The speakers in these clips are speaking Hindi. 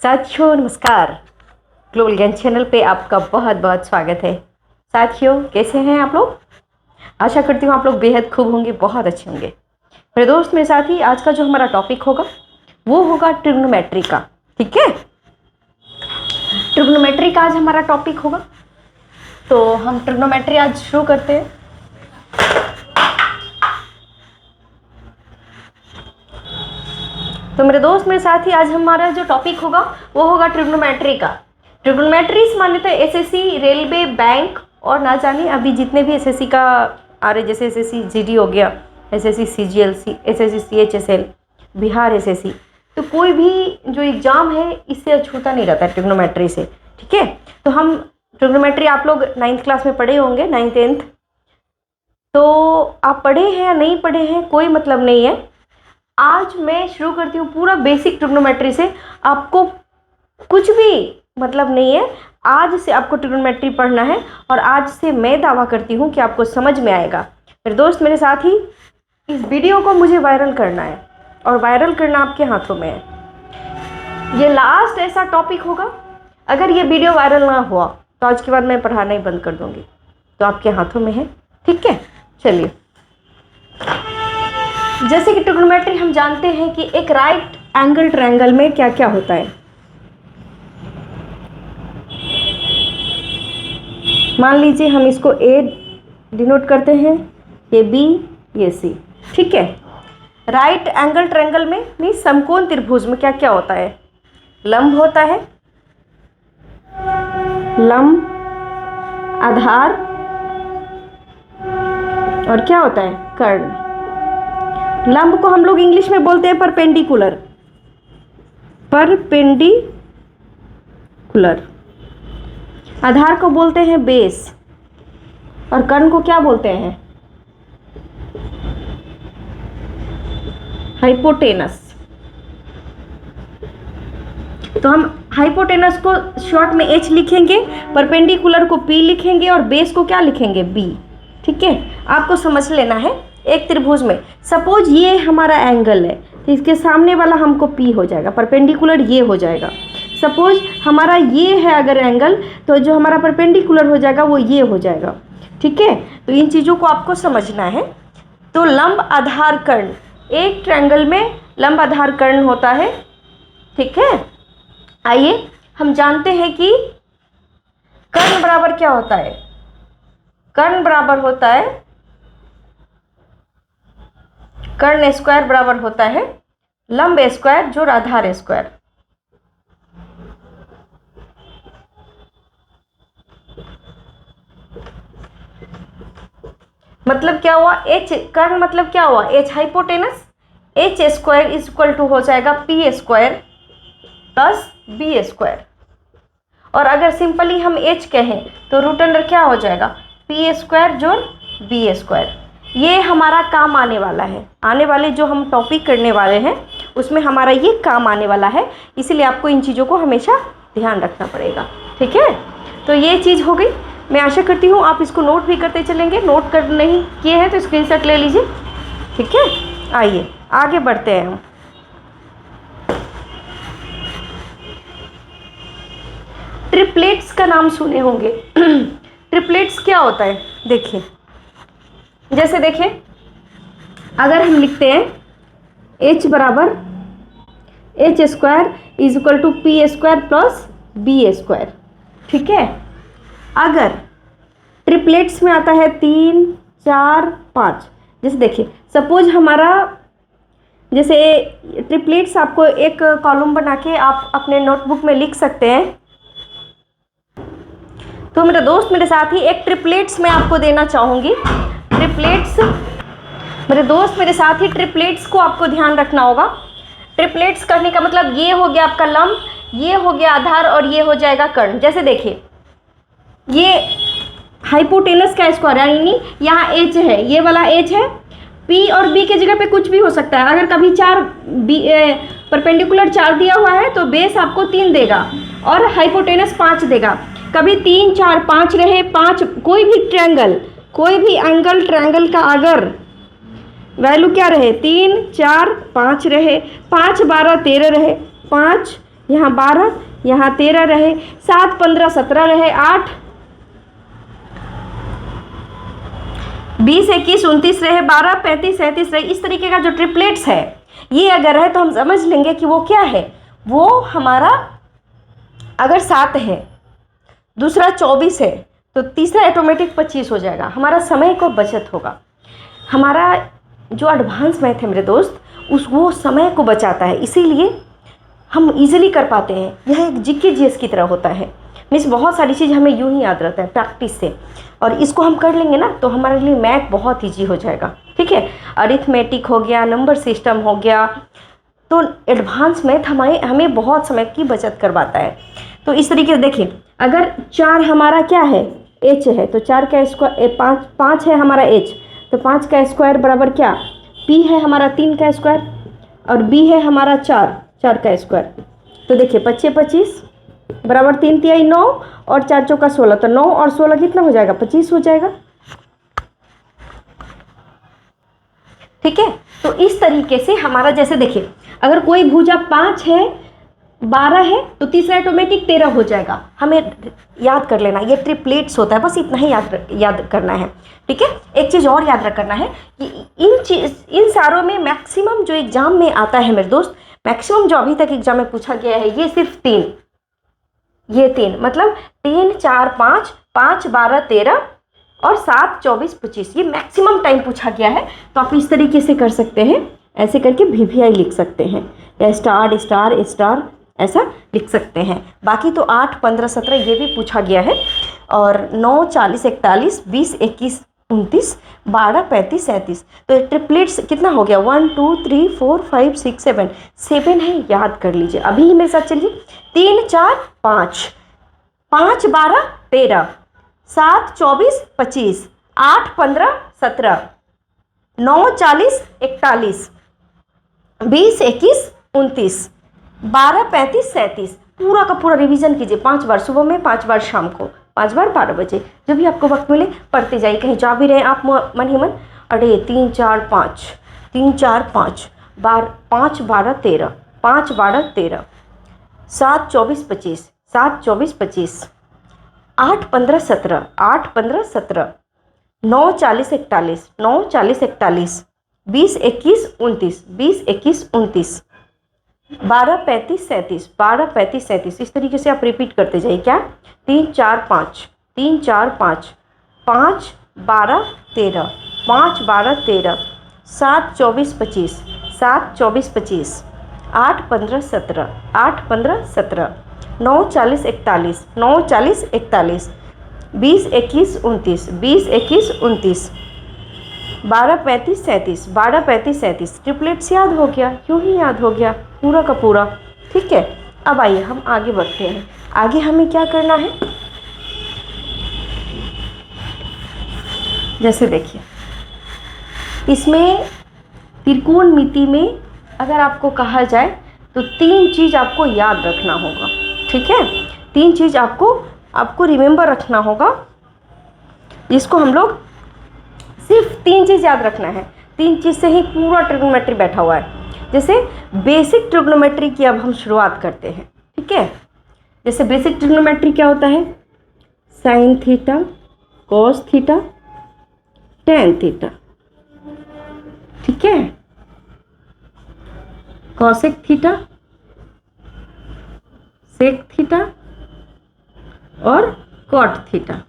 साथियों नमस्कार। ग्लोबल ज्ञान चैनल पे आपका बहुत बहुत स्वागत है। साथियों कैसे हैं आप लोग? आशा करती हूँ आप लोग बेहद खूब होंगे, बहुत अच्छे होंगे। मेरे दोस्त मेरे साथी, आज का जो हमारा टॉपिक होगा वो होगा ट्रिग्नोमेट्री का। ठीक है, ट्रिग्नोमेट्री का आज हमारा टॉपिक होगा। तो हम ट्रिग्नोमेट्री आज शुरू करते हैं। तो मेरे दोस्त मेरे साथ ही आज हमारा जो टॉपिक होगा वो होगा ट्रिग्नोमेट्री का। ट्रिग्नोमेट्री मान्यता एसएससी, रेलवे, बैंक और ना जाने अभी जितने भी एसएससी का आ रहे, जैसे एसएससी जीडी हो गया, SSC CGL, SSC CHSL, Bihar SSC, तो कोई भी जो एग्जाम है इससे अछूता नहीं रहता है ट्रिग्नोमेट्री से। ठीक है, तो हम ट्रिग्नोमेट्री आप लोग 9th क्लास में पढ़े होंगे, 9th 10th। तो आप पढ़े हैं या नहीं पढ़े हैं कोई मतलब नहीं है। आज मैं शुरू करती हूँ पूरा बेसिक ट्रिग्नोमेट्री से। आपको कुछ भी मतलब नहीं है, आज से आपको ट्रिग्नोमेट्री पढ़ना है और आज से मैं दावा करती हूँ कि आपको समझ में आएगा। मेरे दोस्त मेरे साथ ही इस वीडियो को मुझे वायरल करना है और वायरल करना आपके हाथों में है। ये लास्ट ऐसा टॉपिक होगा, अगर ये वीडियो वायरल ना हुआ तो आज के बाद मैं पढ़ाना ही बंद कर दूँगी। तो आपके हाथों में है। ठीक है, चलिए। जैसे कि ट्रिग्नोमेट्री हम जानते हैं कि एक राइट एंगल ट्रायंगल में क्या क्या होता है। मान लीजिए हम इसको ए डिनोट करते हैं, ये बी, ये सी। ठीक है, राइट एंगल ट्रायंगल में मीन्स समकोण त्रिभुज में क्या क्या होता है? लंब होता है, लंब, आधार और क्या होता है? कर्ण। लंब को हम लोग इंग्लिश में बोलते हैं परपेंडिकुलर, परपेंडिकुलर। आधार को बोलते हैं बेस और कर्ण को क्या बोलते हैं? हाइपोटेनस। तो हम हाइपोटेनस को शॉर्ट में एच लिखेंगे, परपेंडिकुलर को पी लिखेंगे और बेस को क्या लिखेंगे? बी। ठीक है, आपको समझ लेना है। एक त्रिभुज में सपोज ये हमारा एंगल है, तो इसके सामने वाला हमको पी हो जाएगा, परपेंडिकुलर ये हो जाएगा। सपोज हमारा ये है अगर एंगल, तो जो हमारा परपेंडिकुलर हो जाएगा वो ये हो जाएगा। ठीक है, तो इन चीज़ों को आपको समझना है। तो लंब, आधार, कर्ण, एक ट्रायंगल में लंब, आधार, कर्ण होता है। ठीक है, आइए हम जानते हैं कि कर्ण बराबर क्या होता है? कर्ण बराबर होता है, कर्ण स्क्वायर बराबर होता है लंब स्क्वायर जोड़ आधार स्क्वायर। मतलब क्या हुआ? एच कर्ण मतलब क्या हुआ? H hypotenuse, H square is equal to हो जाएगा P square plus B square. और अगर सिंपली हम एच कहें तो रूट अंडर क्या हो जाएगा? पी स्क्वायर जोड़ बी स्क्वायर। ये हमारा काम आने वाला है, आने वाले जो हम टॉपिक करने वाले हैं उसमें हमारा ये काम आने वाला है, इसीलिए आपको इन चीज़ों को हमेशा ध्यान रखना पड़ेगा। ठीक है, तो ये चीज़ हो गई। मैं आशा करती हूँ आप इसको नोट भी करते चलेंगे। नोट कर नहीं किए हैं तो स्क्रीनशॉट ले लीजिए। ठीक है, आइए आगे बढ़ते हैं हम। ट्रिपलेट्स का नाम सुने होंगे। ट्रिपलेट्स क्या होता है? देखिए, जैसे देखिए अगर हम लिखते हैं h बराबर H square is equal to P square plus B square. ठीक है, अगर ट्रिपलेट्स में आता है 3, 4, 5। जैसे देखिए सपोज हमारा, जैसे ट्रिपलेट्स आपको एक कॉलम बना के आप अपने नोटबुक में लिख सकते हैं। तो मेरे दोस्त मेरे साथ ही एक ट्रिपलेट्स में आपको देना चाहूँगी। ट्रिपलेट्स, मेरे दोस्त मेरे साथ ही ट्रिपलेट्स को आपको ध्यान रखना होगा। ट्रिपलेट्स करने का मतलब ये हो गया आपका लंब, ये हो गया आधार और ये हो जाएगा कर्ण। जैसे देखिए ये हाइपोटेनस का स्क्वायर, यानी यहाँ एच है, ये वाला एच है, पी और बी के जगह पे कुछ भी हो सकता है। अगर कभी 4 बी परपेंडिकुलर 4 दिया हुआ है तो बेस आपको 3 देगा और हाइपोटेनस 5 देगा। कभी 3, 4, 5 रहे, 5 कोई भी ट्रायंगल, कोई भी एंगल ट्रायंगल का अगर वैल्यू क्या रहे? 3, 4, 5 रहे, 5, 12, 13 रहे, 5 यहाँ 12, यहाँ 13 रहे, 7 15 17 रहे, 8 20 21 29 रहे, 12 35 37 रहे। इस तरीके का जो ट्रिपलेट्स है ये अगर है तो हम समझ लेंगे कि वो क्या है, वो हमारा अगर 7 है, दूसरा 24 है, तो तीसरा ऑटोमेटिक 25 हो जाएगा। हमारा समय को बचत होगा। हमारा जो एडवांस मैथ है मेरे दोस्त, वो समय को बचाता है, इसीलिए हम इजीली कर पाते हैं। यह एक जीके जीएस की तरह होता है। मीन्स बहुत सारी चीज़ हमें यूं ही याद रहता है प्रैक्टिस से, और इसको हम कर लेंगे ना तो हमारे लिए मैथ बहुत ईजी हो जाएगा। ठीक है, अरिथमेटिक हो गया, नंबर सिस्टम हो गया, तो एडवांस मैथ हमें बहुत समय की बचत करवाता है। तो इस तरीके से देखिए, अगर 4 हमारा क्या है, एच है, तो 4 का स्क्वायर 5 है हमारा एच, तो 5 का स्क्वायर बराबर क्या, पी है हमारा 3 का स्क्वायर, और बी है हमारा 4 का स्क्वायर। तो देखिए 25 25 बराबर 3 तिहाई 9 और 4 चौका 16, तो 9 और 16 कितना हो जाएगा, 25 हो जाएगा। ठीक है, तो इस तरीके से हमारा, जैसे देखिए अगर कोई भुजा 5 है 12 है तो तीसरा ऑटोमेटिक 13 हो जाएगा। हमें याद कर लेना, ये ट्रिपलेट्स होता है, बस इतना ही याद करना है। ठीक है, एक चीज़ और याद करना है कि इन सारों में मैक्सिमम जो एग्जाम में आता है मेरे दोस्त, मैक्सिमम जो अभी तक एग्जाम में पूछा गया है, ये सिर्फ 3, ये 3 मतलब 3 4 5 5 12 13 और 7 24 25, ये मैक्सिमम टाइम पूछा गया है। तो आप इस तरीके से कर सकते हैं, ऐसे करके VVI लिख सकते हैं, या स्टार स्टार स्टार ऐसा लिख सकते हैं। बाकी तो 8 15 17 ये भी पूछा गया है, और 9 40 41 20 21 29 12 35 37, तो ट्रिपलेट्स कितना हो गया, 1 2 3 4 5 6 7 है, याद कर लीजिए। अभी मेरे साथ चलिए, 3 4 5 5 12 13 7 24 25 8 15 17 9 40 41 20 21 29 12 35 37, पूरा का पूरा रिवीजन कीजिए 5 बार सुबह में, 5 बार शाम को, 5 बार 12 बजे, जब भी आपको वक्त मिले पढ़ते जाइए। कहीं जा भी रहे आप मन ही मन, अरे 3 4 5 3 4 5 5 12 13 5 12 13 7 24 25 7 24 25 8 15 17 8 15 17 9 40 41 9 40 41 20 21 29 20 21 29 12 35 37 12 35 37, इस तरीके से आप रिपीट करते जाइए। क्या, 3 4 5 3 4 5 5 12 13 5 12 13 7 24 25 7 24 25 8 15 17 8 15 17 9 40 41 9 40 41 20 21 29 20 21 29 12 35 37 12 35 37, ट्रिपलेट्स याद हो गया, यूँ ही याद हो गया पूरा का पूरा। ठीक है, अब आइए हम आगे बढ़ते हैं। आगे हमें क्या करना है, जैसे देखिए इसमें त्रिकोणमिति में अगर आपको कहा जाए तो 3 चीज़ आपको याद रखना होगा। ठीक है, 3 चीज़ आपको रिमेंबर रखना होगा, जिसको हम लोग सिर्फ 3 चीज़ याद रखना है। 3 चीज़ से ही पूरा ट्रिग्नोमेट्री बैठा हुआ है। जैसे बेसिक ट्रिग्नोमेट्री की अब हम शुरुआत करते हैं। ठीक है, जैसे बेसिक ट्रिग्नोमेट्री क्या होता है, sine theta, cos theta, tan theta. ठीक है, कॉसेक थीटा, सेक थीटा और कॉट थीटा।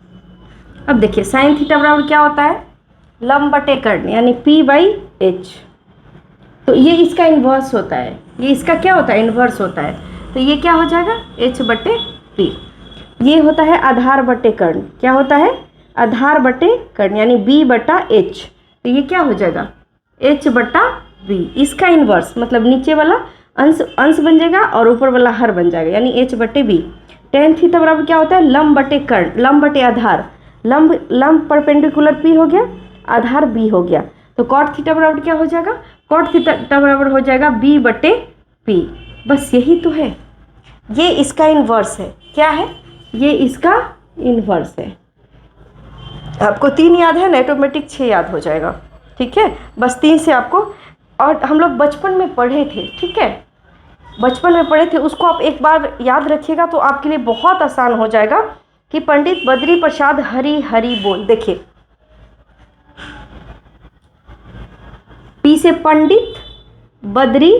अब देखिए साइन थीटा बराबर क्या होता है, लंब बटे कर्ण, यानी P/H। तो ये इसका इन्वर्स होता है, ये इसका क्या होता है, इन्वर्स होता है। तो ये क्या हो जाएगा, H/P। ये होता है आधार बटे कर्ण, क्या होता है, आधार बटे कर्ण, यानी B/H। तो ये क्या हो जाएगा, H/B। इसका इन्वर्स मतलब नीचे वाला अंश बन जाएगा और ऊपर वाला हर बन जाएगा, यानी H/B। टेन थीटा बराबर क्या होता है, लंब बटे कर्ण, लंब बटे आधार, लंब परपेंडिकुलर P हो गया, आधार B हो गया। तो कॉट थीटा बराबर क्या हो जाएगा, कॉट थीटा बराबर हो जाएगा B/P। बस यही तो है, ये इसका इन्वर्स है। क्या है, ये इसका इन्वर्स है। आपको 3 याद है ना, ऑटोमेटिक 6 याद हो जाएगा। ठीक है, बस 3 से आपको, और हम लोग बचपन में पढ़े थे। ठीक है, बचपन में पढ़े थे उसको आप एक बार याद रखिएगा तो आपके लिए बहुत आसान हो जाएगा कि पंडित बद्री प्रसाद हरि हरि बोल। देखिए पी से पंडित, बद्री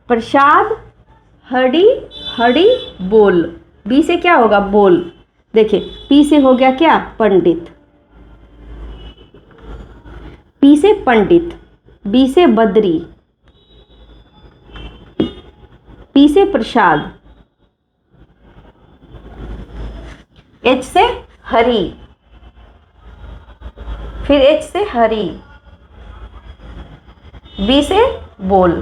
प्रसाद, हरि हरि बोल। बी से क्या होगा बोल। देखिए पी से हो गया क्या पंडित, पी से पंडित, बी से बद्री, पी से प्रसाद, एच से हरि, फिर एच से हरि, बी से बोल।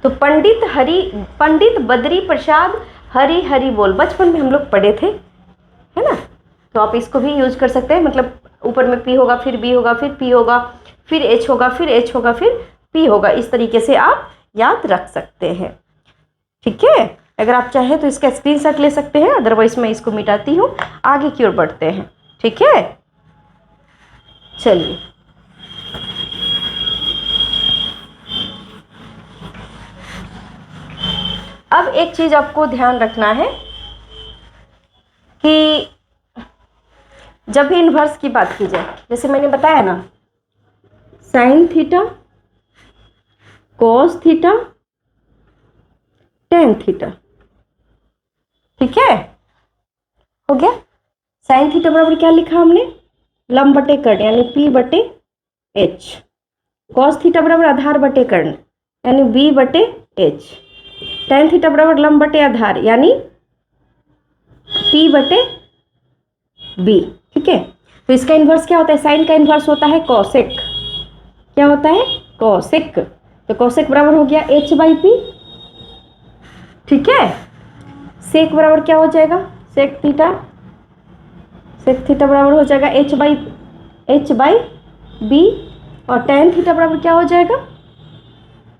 तो पंडित बद्री प्रसाद हरि हरि बोल बचपन में हम लोग पढ़े थे, है ना। तो आप इसको भी यूज कर सकते हैं, मतलब ऊपर में पी होगा, फिर बी होगा, फिर पी होगा, फिर एच होगा, फिर एच होगा, फिर पी होगा। इस तरीके से आप याद रख सकते हैं, ठीक है। अगर आप चाहें तो इसका स्क्रीनशॉट ले सकते हैं, अदरवाइज मैं इसको मिटाती हूँ, आगे की ओर बढ़ते हैं, ठीक है। चलिए अब एक चीज आपको ध्यान रखना है कि जब भी इन्वर्स की बात की जाए, जैसे मैंने बताया ना, sine theta, cos theta, tan theta, ठीक है, हो गया। साइन थीटा बराबर क्या लिखा हमने, लंब बटे कर्ण यानी पी बटे एच। कॉस थीटा बराबर आधार बटे कर्ण यानी बी बटे एच। टेन थीटा बराबर लंब बटे आधार यानी पी बटे बी, ठीक है। तो इसका इन्वर्स क्या होता है, साइन का इन्वर्स होता है कॉसेक। क्या होता है, कॉसेक। तो कॉसेक बराबर हो गया एच बाई पी, ठीक है। सेक बराबर क्या हो जाएगा, सेक थीटा बराबर हो जाएगा एच बाई बी। और टेन थीटा बराबर क्या हो जाएगा,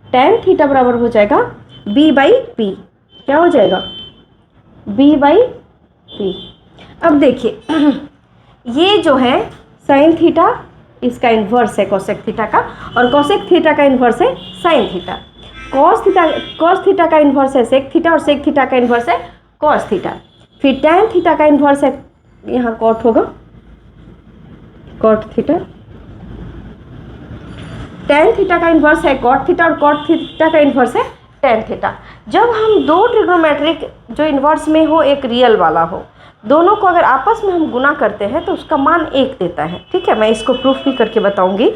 टेन थीटा बराबर हो जाएगा बी बाई पी। क्या हो जाएगा, बी बाई पी। अब देखिए ये जो है साइन थीटा इसका इन्वर्स है कोसेक थीटा का, और कोसेक थीटा का इन्वर्स है साइन थीटा। कॉस थीटा का इन्वर्स है सेक थीटा, और सेक थीटा का इन्वर्स है कॉस थीटा। फिर टैन थीटा का इन्वर्स है, यहाँ कॉट होगा, कॉट थीटा। टैन थीटा का इन्वर्स है कॉट थीटा, और कॉट थीटा का इन्वर्स है टैन थीटा। जब हम दो ट्रिग्नोमेट्रिक जो इन्वर्स में हो एक रियल वाला हो, दोनों को अगर आपस में हम गुना करते हैं तो उसका मान 1 देता है, ठीक है। मैं इसको प्रूफ भी करके बताऊंगी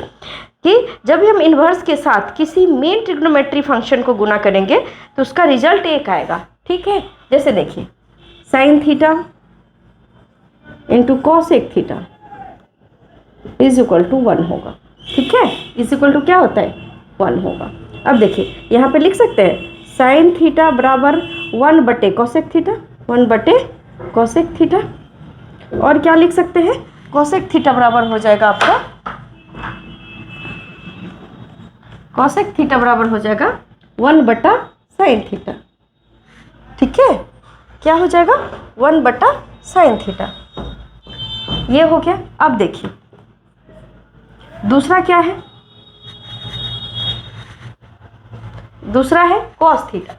कि जब भी हम इन्वर्स के साथ किसी मेन ट्रिग्नोमेट्री फंक्शन को गुना करेंगे तो उसका रिजल्ट 1 आएगा, ठीक है। जैसे देखिए sine theta into cosec theta is equal to 1 होगा, ठीक है। इज इक्वल टू क्या होता है, 1 होगा। अब देखिए यहाँ पे लिख सकते हैं साइन थीटा बराबर 1 बटे कॉसेक थीटा, 1 बटे कॉसेक थीटा। और क्या लिख सकते हैं, कॉसेक थीटा बराबर हो जाएगा आपका, कॉसेक थीटा बराबर हो जाएगा 1 बटा साइन थीटा, ठीक है। क्या हो जाएगा, 1 बटा साइन थीटा। ये हो गया। अब देखिए दूसरा क्या है, दूसरा है कॉस थीटा।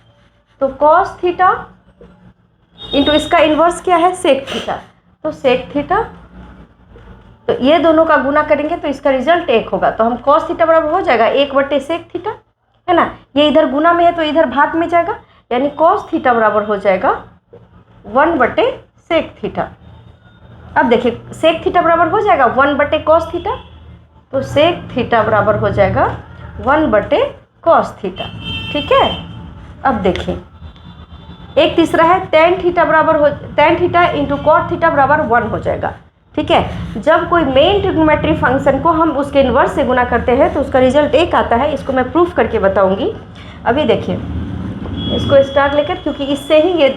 तो कॉस थीटा इंटू इसका इन्वर्स क्या है, सेक थीटा। तो सेक थीटा, तो ये दोनों का गुना करेंगे तो इसका रिजल्ट 1 होगा। तो हम कॉस थीटा बराबर हो जाएगा 1 बटे सेक थीटा, है ना। ये इधर गुना में है तो इधर भाग में जाएगा, यानी कॉस थीटा बराबर हो जाएगा 1 बटे सेक थीटा। अब देखिए सेक थीटा बराबर हो जाएगा 1 बटे कॉस थीटा, तो सेक थीटा बराबर हो जाएगा 1 बटे कॉस थीटा, ठीक है। अब देखिए एक तीसरा है टेन थीटा बराबर हो, tan theta into cot theta बराबर 1 हो जाएगा, ठीक है। जब कोई मेन ट्रिग्नोमेट्री फंक्शन को हम उसके इन्वर्स से गुना करते हैं तो उसका रिजल्ट 1 आता है। इसको मैं प्रूफ करके बताऊंगी। अभी देखिए इसको स्टार लेकर, क्योंकि इससे ही ये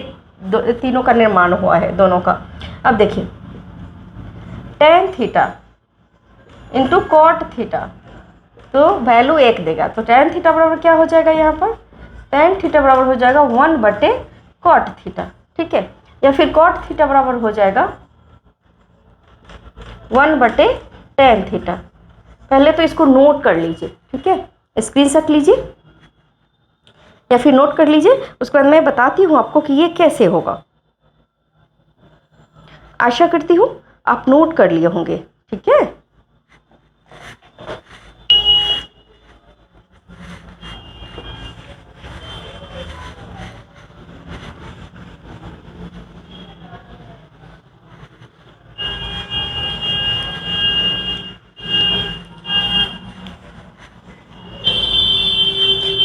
तीनों का निर्माण हुआ है दोनों का। अब देखिए tan theta into cot theta, तो वैल्यू 1 देगा। तो टेन थीटा बराबर क्या हो जाएगा, यहाँ पर टेन थीटा बराबर हो जाएगा 1 बटे कॉट थीटा, ठीक है। या फिर कॉट थीटा बराबर हो जाएगा 1 बटे टेन थीटा। पहले तो इसको नोट कर लीजिए, ठीक है, स्क्रीनशॉट लीजिए। या फिर नोट कर लीजिए, उसके बाद मैं बताती हूँ आपको कि ये कैसे होगा। आशा करती हूँ आप नोट कर लिए होंगे, ठीक है।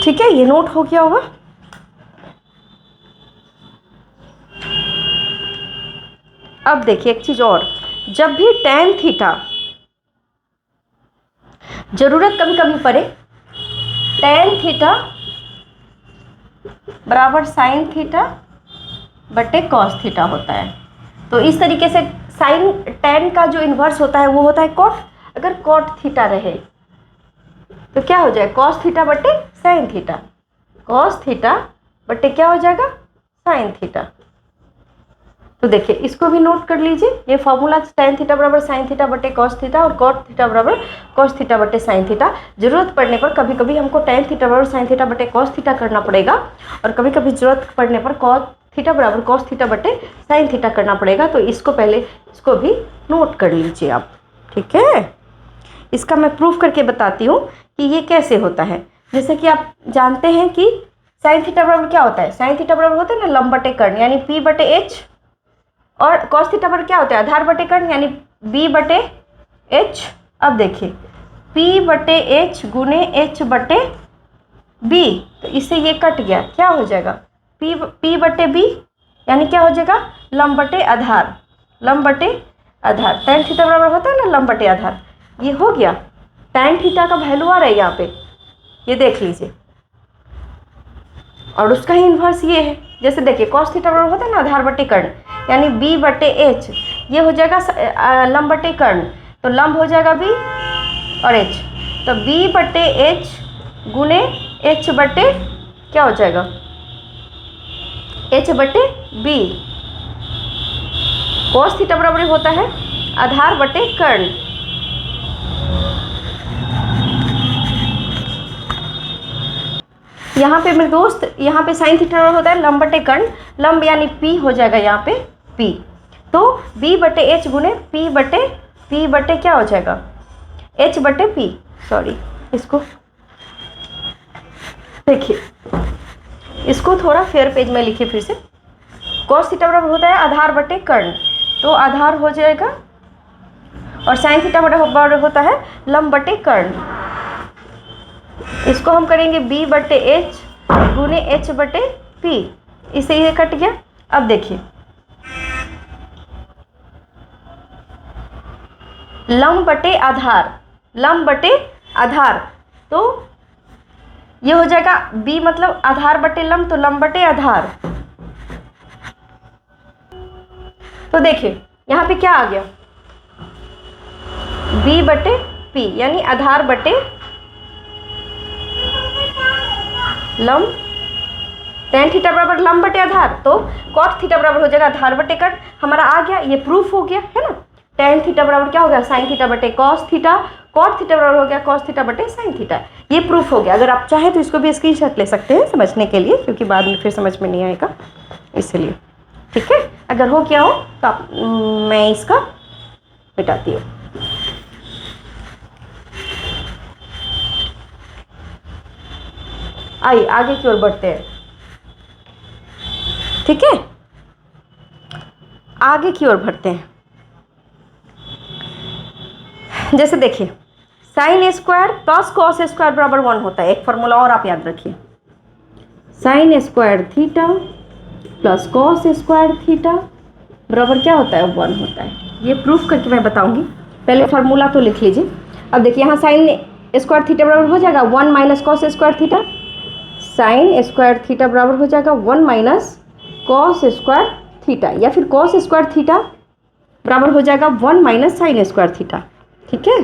ठीक है, ये नोट हो गया होगा। अब देखिए एक चीज और, जब भी tan थीटा जरूरत कभी कभी पड़े, tan थीटा बराबर sin थीटा बटे cos थीटा होता है। तो इस तरीके से sin tan का जो इन्वर्स होता है वो होता है cot। अगर cot थीटा रहे तो क्या हो जाए, cos थीटा बटे sin थीटा, cos थीटा बटे क्या हो जाएगा, sin थीटा। तो देखिए इसको भी नोट कर लीजिए, ये फॉर्मूला tan थीटा बराबर sin थीटा बटे cos थीटा और cot थीटा बराबर cos थीटा बटे sin थीटा। जरूरत पड़ने पर कभी कभी हमको tan थीटा बराबर sin थीटा बटे cos थीटा करना पड़ेगा और कभी कभी जरूरत पड़ने पर cos थीटा बराबर cos थीटा बटे sin थीटा करना पड़ेगा। तो इसको पहले इसको भी नोट कर लीजिए आप, ठीक है। इसका मैं प्रूफ करके बताती हूँ कि ये कैसे होता है। जैसे कि आप जानते हैं कि sin थीटा बराबर क्या होता है, sin थीटा बराबर होता है ना लंब बटे कर्ण यानी P बटे H, और cos थीटा पर क्या होता है, आधार बटे कर्ण यानी b बटे h। अब देखिए p बटे h गुने h बटे b, तो इससे ये कट गया, क्या हो जाएगा p बटे b यानी क्या हो जाएगा, लंब बटे आधार, लंब बटे आधार। tan थीटा बराबर होता है ना लंब बटे आधार, ये हो गया। tan थीटा का वैल्यू आ रहा है यहाँ पे, ये देख लीजिए, और उसका ही इन्वर्स ये है। जैसे देखिए cos थीटा बराबर होता है ना आधार बटे कर्ण यानी b बटे h, ये हो जाएगा लंब बटे कर्ण, तो लंब हो जाएगा b और h, तो b बटे h गुने h बटे क्या हो जाएगा, h बटे b। cos थीटा बराबर होता है आधार बटे कर्ण, यहाँ पे मेरे दोस्त यहाँ पे sin थीटा होता है लंब बटे कर्ण, लंब यानी p हो जाएगा यहाँ पे p, तो b बटे h गुने p बटे क्या हो जाएगा, h बटे p। सॉरी, इसको देखिए, इसको थोड़ा फेयर पेज में लिखिए फिर से। cos थीटा बराबर होता है आधार बटे कर्ण, तो आधार हो जाएगा, और sin थीटा बराबर होता है लंब बटे कर्ण। इसको हम करेंगे b बटे h गुने h बटे p, इससे ये कट गया। अब देखिए लंब बटे आधार, लंब बटे आधार, तो ये हो जाएगा b मतलब आधार बटे लंब, तो लंब बटे आधार। तो देखिए यहाँ पे क्या आ गया, b बटे p यानी आधार बटे लंब, tan थीटा बराबर लंब बटे आधार, तो cot थीटा बराबर हो जाएगा आधार बटे कर्ण। हमारा आ गया, ये प्रूफ हो गया है ना। tan थीटा बराबर क्या हो गया, sin थीटा बटे cos थीटा, cot थीटा बराबर हो गया cos थीटा बटे sin थीटा, ये प्रूफ हो गया। अगर आप चाहें तो इसको भी स्क्रीनशॉट ले सकते हैं समझने के लिए, क्योंकि बाद में फिर समझ में नहीं आएगा इसलिए, ठीक है। अगर हो क्या हो तो आप मैं इसका मिटाती हूँ। आइए आगे की ओर बढ़ते हैं, ठीक है, आगे की ओर बढ़ते हैं। जैसे देखिए sine square plus cos square बराबर 1 होता है। एक फॉर्मूला और आप याद रखिए, sine square theta plus cos square theta बराबर क्या होता है, 1 होता है। ये प्रूफ करके मैं बताऊंगी, पहले फॉर्मूला तो लिख लीजिए। अब देखिए यहाँ साइन स्क्वायर थीटा बराबर हो जाएगा 1 minus cos square theta, sine square theta बराबर हो जाएगा 1 माइनस कॉस स्क्वायर थीटा, या फिर कॉस स्क्वायर थीटा बराबर हो जाएगा 1 माइनस साइन स्क्वायर थीटा, ठीक है।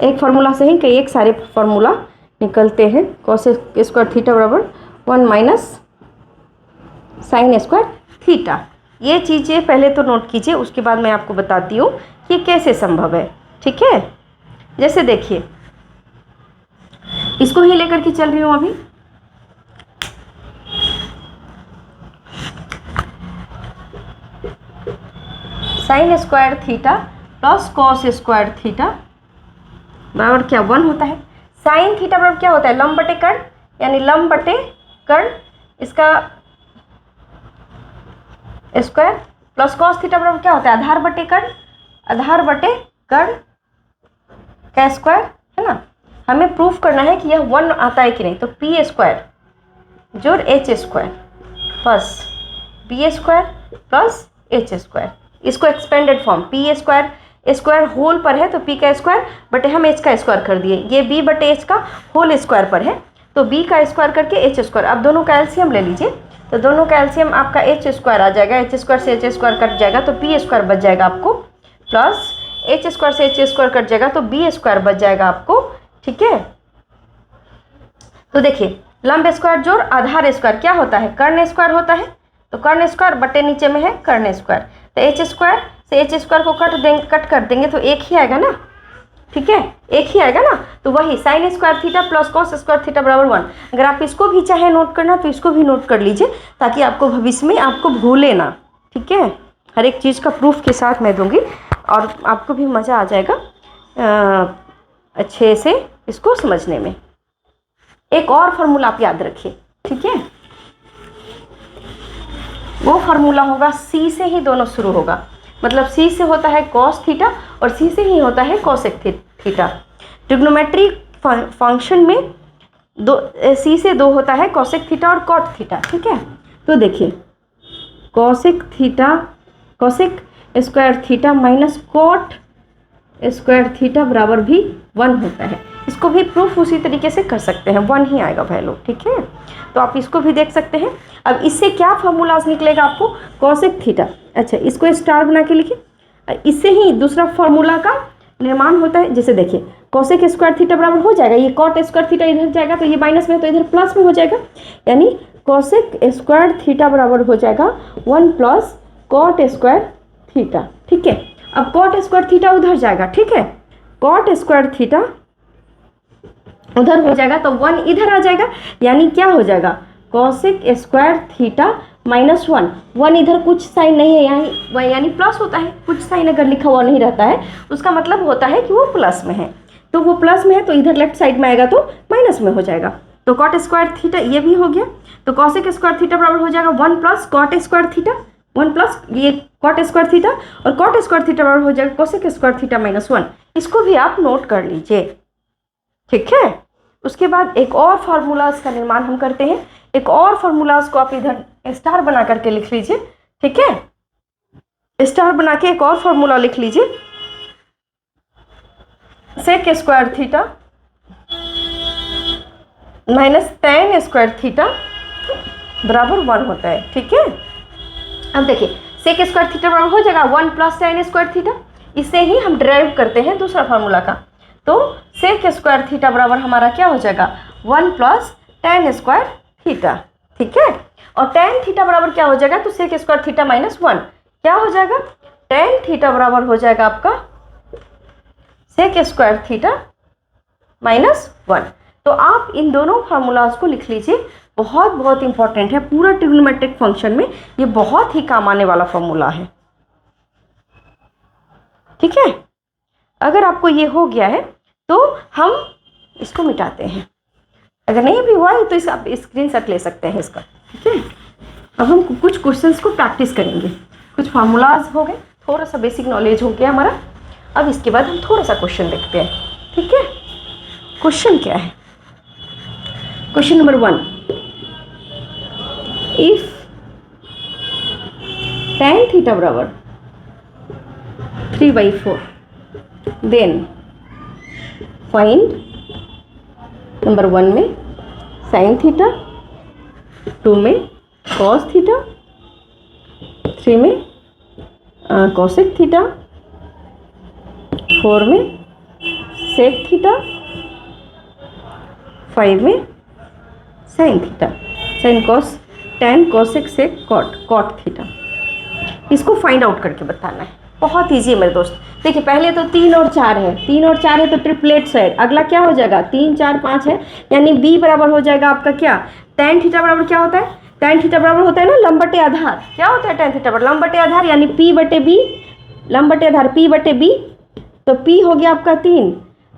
एक फार्मूला से ही कई एक सारे फार्मूला निकलते हैं। कॉस स्क्वायर थीटा बराबर 1 माइनस साइन स्क्वायर थीटा। ये चीज़ें पहले तो नोट कीजिए, उसके बाद मैं आपको बताती हूँ कि कैसे संभव है, ठीक है। जैसे देखिए इसको ही लेकर के चल रही हूँ अभी, sine square theta plus cos square theta बराबर क्या 1 होता है। साइन थीटा बराबर क्या होता है, लंब बटे कर्ण, यानी लंब बटे कर्ण इसका स्क्वायर, प्लस कॉस थीटा बराबर क्या होता है, आधार बटे कर्ण, आधार बटे कर्ण का स्क्वायर, है ना। हमें प्रूफ करना है कि यह 1 आता है कि नहीं, तो पी स्क्वायर जोड़ h square plus B square plus h square, इसको expanded form p square square whole पर है तो पी का स्क्वायर बटे हम एच का स्क्वायर कर दिए, ये बी बटे एच का होल स्क्वायर पर है तो बी का स्क्वायर करके एच स्क्वायर। अब दोनों का एलसीएम ले लीजिए, तो दोनों का एलसीएम आपका एच स्क्वायर आ जाएगा, एच स्क्वायर से एच स्क्वायर कट जाएगा तो पी स्क्वायर बच जाएगा आपको, प्लस एच स्क्वायर से एच स्क्वायर कट जाएगा तो बी स्क्वायर बच जाएगा आपको, ठीक है। तो देखिए लंब स्क्वायर जोड़ आधार स्क्वायर क्या होता है, कर्ण स्क्वायर होता है, तो कर्ण स्क्वायर बटे नीचे में है कर्ण स्क्वायर, तो एच स्क्वायर से एच स्क्वायर को कट कर देंगे तो एक ही आएगा ना, ठीक है, एक ही आएगा ना। तो वही sine square theta plus cos square theta बराबर 1। अगर आप इसको भी चाहे नोट करना तो इसको भी नोट कर लीजिए ताकि आपको भविष्य में आपको भूले ना, ठीक है। हर एक चीज़ का प्रूफ के साथ मैं दूंगी और आपको भी मज़ा आ जाएगा अच्छे से इसको समझने में। एक और फार्मूला आप याद रखिए, ठीक है, वो फार्मूला होगा सी से ही दोनों शुरू होगा, मतलब सी से होता है कॉस थीटा और सी से ही होता है कॉसेक थीटा। ट्रिग्नोमेट्री फंक्शन में सी से 2 होता है कॉसेक थीटा और कॉट थीटा, ठीक है। तो देखिए cosec theta, cosec square theta minus cot square theta बराबर भी 1 होता है। इसको भी प्रूफ उसी तरीके से कर सकते हैं, 1 ही आएगा वैल्यू, ठीक है। तो आप इसको भी देख सकते हैं। अब इससे क्या फार्मूलाज निकलेगा आपको, कॉसेक थीटा, अच्छा इसको स्टार बना के लिखिए, इससे ही दूसरा फार्मूला का निर्माण होता है। जैसे देखिए कॉसेक स्क्वायर थीटा बराबर हो जाएगा, ये कॉट स्क्वायर थीटा इधर जाएगा तो ये माइनस में तो इधर प्लस में हो जाएगा, यानी कॉसेक स्क्वायर थीटा बराबर हो जाएगा 1 प्लस कॉट स्क्वायर थीटा, ठीक है। अब कॉट स्क्वायर थीटा उधर जाएगा, ठीक है, कॉट स्क्वायर थीटा उधर हो जाएगा तो 1 इधर आ जाएगा, यानी क्या हो जाएगा कॉसेक स्क्वायर थीटा माइनस 1 इधर कुछ साइन नहीं है यहाँ, यानी प्लस होता है, कुछ साइन अगर लिखा हुआ नहीं रहता है उसका मतलब होता है कि वो प्लस में है, तो वो प्लस में है तो इधर लेफ्ट साइड में आएगा तो माइनस में हो जाएगा। तो कॉट स्क्वायर थीटा ये भी हो गया, तो कॉसेक स्क्वायर थीटा बराबर हो जाएगा 1 plus cot square theta, 1 plus ये कॉट स्क्वायर थीटा और कॉट स्क्वायर थीटा बराबर हो जाएगा कॉसेक स्क्वायर थीटा माइनस 1। इसको भी आप नोट कर लीजिए, ठीक है। उसके बाद एक और फार्मूलाज का निर्माण हम करते हैं, एक और फार्मूलाज को आप इधर स्टार बना करके लिख लीजिए, ठीक है। स्टार बना के एक और फार्मूला लिख लीजिए, sec square theta minus tan square theta बराबर 1 होता है, ठीक है। अब देखिए सेक स्क्वायर थीटा बराबर हो जाएगा 1 प्लस टेन स्क्वायर थीटा, इससे ही हम डिराइव करते हैं दूसरा फार्मूला का, तो सेक स्क्वायर थीटा बराबर हमारा क्या हो जाएगा 1 प्लस टेन स्क्वायर थीटा, ठीक है। और टेन थीटा बराबर क्या हो जाएगा, तो सेक स्क्वायर थीटा माइनस 1 क्या हो जाएगा, टेन थीटा बराबर हो जाएगा आपका सेक स्क्वायर थीटा माइनस 1। तो आप इन दोनों फार्मूलाज को लिख लीजिए, बहुत बहुत इंपॉर्टेंट है, पूरा ट्रिग्नोमेट्रिक फंक्शन में ये बहुत ही काम आने वाला फार्मूला है, ठीक है। अगर आपको ये हो गया है तो हम इसको मिटाते हैं, अगर नहीं भी हुआ है तो इस आप स्क्रीनशॉट ले सकते हैं इसका, ठीक है। अब हम कुछ क्वेश्चंस को प्रैक्टिस करेंगे, कुछ फार्मूलाज हो गए, थोड़ा सा बेसिक नॉलेज हो गया हमारा। अब इसके बाद हम थोड़ा सा क्वेश्चन देखते हैं, ठीक है। क्वेश्चन क्या है, question number 1, if tan theta बराबर 3/4 देन फाइंड नंबर 1 में साइन थीटा, 2 में कॉस थीटा, 3 में कॉसेक थीटा, 4 में सेक थीटा, 5 में sine theta, sine cos tan cosec sec cot theta. इसको फाइंड आउट करके बताना है, बहुत ईजी है मेरे दोस्त। देखिए पहले तो 3 और 4 है, 3 और 4 है तो ट्रिपलेट्स है, अगला क्या हो जाएगा 3 4 5 है, यानी b बराबर हो जाएगा आपका क्या, tan थीटा बराबर क्या होता है, tan थीटा बराबर होता है ना लंब बटे आधार, क्या होता है tan थीटा बराबर लंब बटे आधार, यानी p बटे b लंब बटे आधार p बटे b, तो p हो गया आपका 3,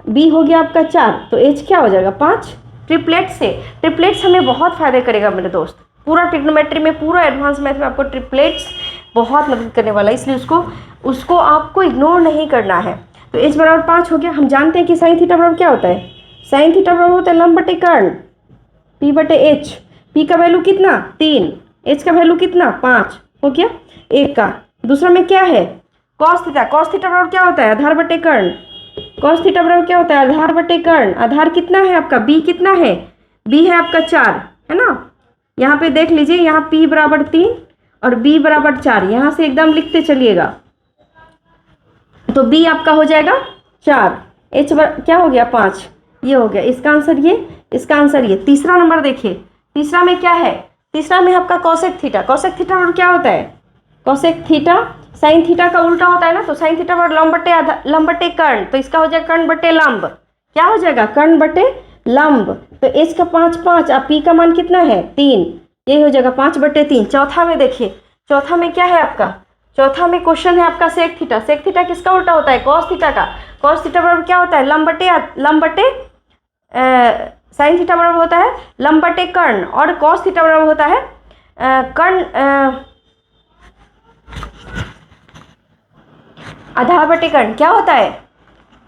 b हो गया आपका 4, तो h क्या हो जाएगा 5। ट्रिपलेट्स हमें बहुत फायदे करेगा मेरे दोस्त, पूरा ट्रिग्नोमेट्री में, पूरा एडवांस मैथ में आपको ट्रिपलेट्स बहुत मदद करने वाला है, इसलिए उसको आपको इग्नोर नहीं करना है। तो h बराबर 5 हो गया। हम जानते हैं कि साइन थीटा बराबर क्या होता है, साइन थीटा बराबर होता है लंब बटे कर्ण p बटे h। p का वैल्यू कितना 3, h का वैल्यू कितना 5 हो गया एक का। दूसरा में क्या है कॉस थीटा, कॉस थीटा बराबर क्या होता है आधार बटे कर्ण, कॉस थीटा बराबर क्या होता है आधार बटे कर्ण। आधार कितना है आपका b कितना है, b है आपका 4 है ना। यहाँ पे देख लीजिए, यहाँ p बराबर 3 और b बराबर 4, यहाँ से एकदम लिखते चलिएगा, तो b आपका हो जाएगा 4, h क्या हो गया 5, ये हो गया इसका आंसर, ये इसका आंसर ये। तीसरा नंबर देखिए, तीसरा में क्या है, तीसरा में आपका कॉसेक थीटा। कॉसेक थीटा और क्या होता है, कॉसेक थीटा साइन थीटा का उल्टा होता है ना, तो साइन थीटा पर लंब बटे कर्ण, तो इसका हो जाएगा कर्ण बटे लंब, क्या हो जाएगा कर्ण बटे लंब। तो h का 5 5 और p का मान कितना है 3, ये हो जाएगा 5 बटे 3। चौथा में देखिए, चौथा में क्या है आपका, चौथा में क्वेश्चन है आपका सेक थीटा। सेक थीटा किसका उल्टा होता है कॉस थीटा का। कॉस थीटा बराबर क्या होता है लंब बटे साइन थीटा बराबर होता है लंब बटे कर्ण, और कॉस थीटा बराबर होता है कर्ण आधार बटे कर्ण। क्या होता है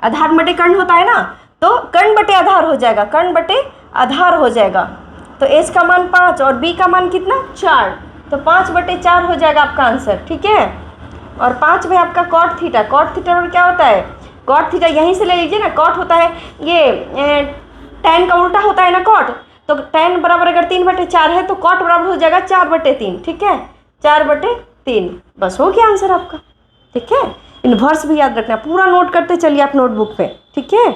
आधार बटे कर्ण होता है ना, तो कर्ण बटे आधार हो जाएगा, कर्ण बटे आधार हो जाएगा। तो h का मान 5 और b का मान कितना 4, तो 5 बटे 4 हो जाएगा आपका आंसर, ठीक है। और 5 में आपका कॉट थीटा, कॉट थीटा में क्या होता है, कॉट थीटा यहीं से ले लीजिए ना, कॉट होता है ये tan का उल्टा होता है ना कॉट, तो tan बराबर अगर 3 बटे 4 है तो कॉट बराबर हो जाएगा 4 बटे 3, ठीक है 4 बटे 3, बस हो गया आंसर आपका, ठीक है। इन्वर्स भी याद रखना, पूरा नोट करते चलिए आप नोटबुक पे, ठीक है।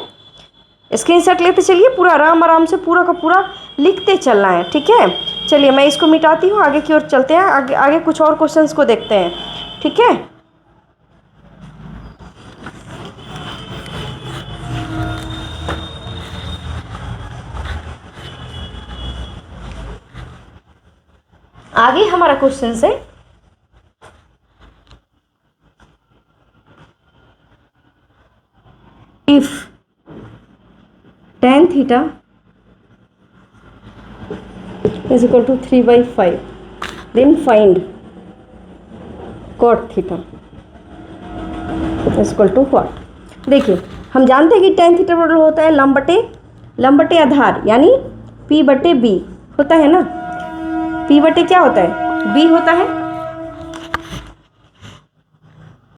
स्क्रीनशॉट लेते चलिए, पूरा आराम से पूरा का पूरा लिखते चलना है, ठीक है। चलिए मैं इसको मिटाती हूँ, आगे की ओर चलते हैं, आगे कुछ और क्वेश्चंस को देखते हैं, ठीक है। आगे हमारा क्वेश्चन है if tan theta is equal to 3/5 then find cot theta is equal to what। देखिए हम जानते हैं कि tan थीटा बराबर होता है लंब बटे आधार, यानी p बटे b होता है ना, p बटे क्या होता है b होता है,